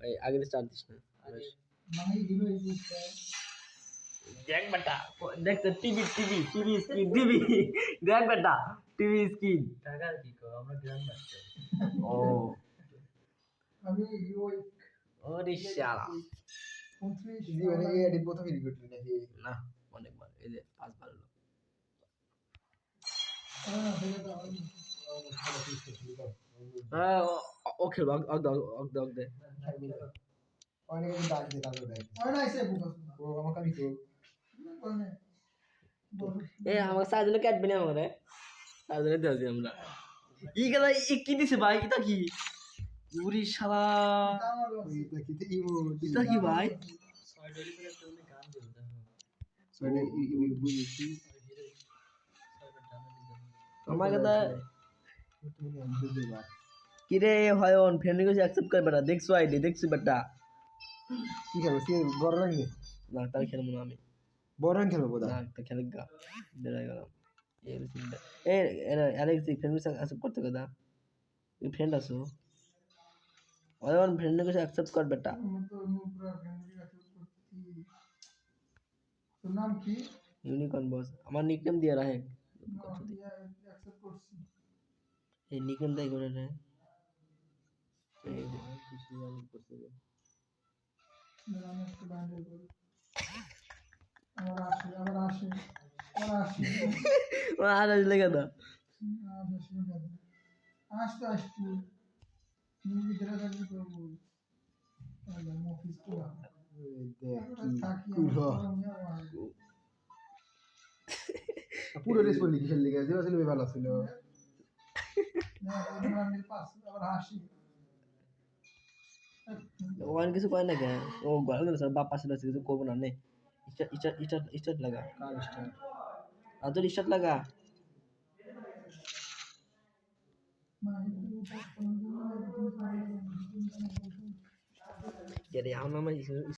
এই আগে start this না দেখ বেটা দেখছো TV TV TV screen TV দেখ বেটা টিভি স্ক্রিন টাকার কি কর আমরা গ্রাম বাচ্চা ও আমি ওই ওরে শালা 29 জীবনে এই এডিট প্রথম এডিট করতে নাকি না অনেকবার এই যে পাঁচ বার হলো হ্যাঁ ও খেলবো অগ দে অনেকে ডাক দিয়ে তারপর দেয় ও আমাকে আমি তো এ আমাকে সাজনে কাটবি না আমারে সাজনে দিয়েছি আমরা ই গেলা কি দিছে ভাই এটা কি উরি শালা এটা কি ইমো এটা কি ভাই 6 ডলি করে একটা উনি গান দিল দেখো সরি এই বুঝিছি 6 টানা দিল আমার কথা তুমি অন্তর দেবা কি রে হয়ন ফ্রেন্ড রিকোয়েস্ট অ্যাকসেপ্ট কর বেটা দেখছো আইডি দেখছি বেটা কি খেলো সে বড় রঙে না তার খেলবো না আমি বড় রঙ খেলো বোধ না একটা খেলে গা বেড়াই গেলাম এর চিন্তা এ অ্যালেক্স ফ্রেন্ড রিকোয়েস্ট অ্যাকসেপ্ট করতে কথা তুই ফ্রেন্ড আছো হয়ন ফ্রেন্ড রিকোয়েস্ট অ্যাকসেপ্ট কর বেটা তোর নাম কি ইউনিকর্ন বস আমার নিকনেম দিয়ে রাখে অ্যাকসেপ্ট করছি এই নিকনেম তাই করে রে আমি একটু বান্ডেল করি আবার আসে আর আসলে কেন আসতে আসতে মুভি দেখা থাকলে করবো অফিস তো থাকি পুরো রেস করলি কিসের লিগে যে আসলে ভালো ছিল আবার হাসি ওয়ান কিছু কয় না কেন ও গলা দিল স্যার বাপ পাশে আছে কিছু করবো না নে স্টার্ট লাগা কার স্টার আর তোর স্টার্ট লাগা কে রে আমার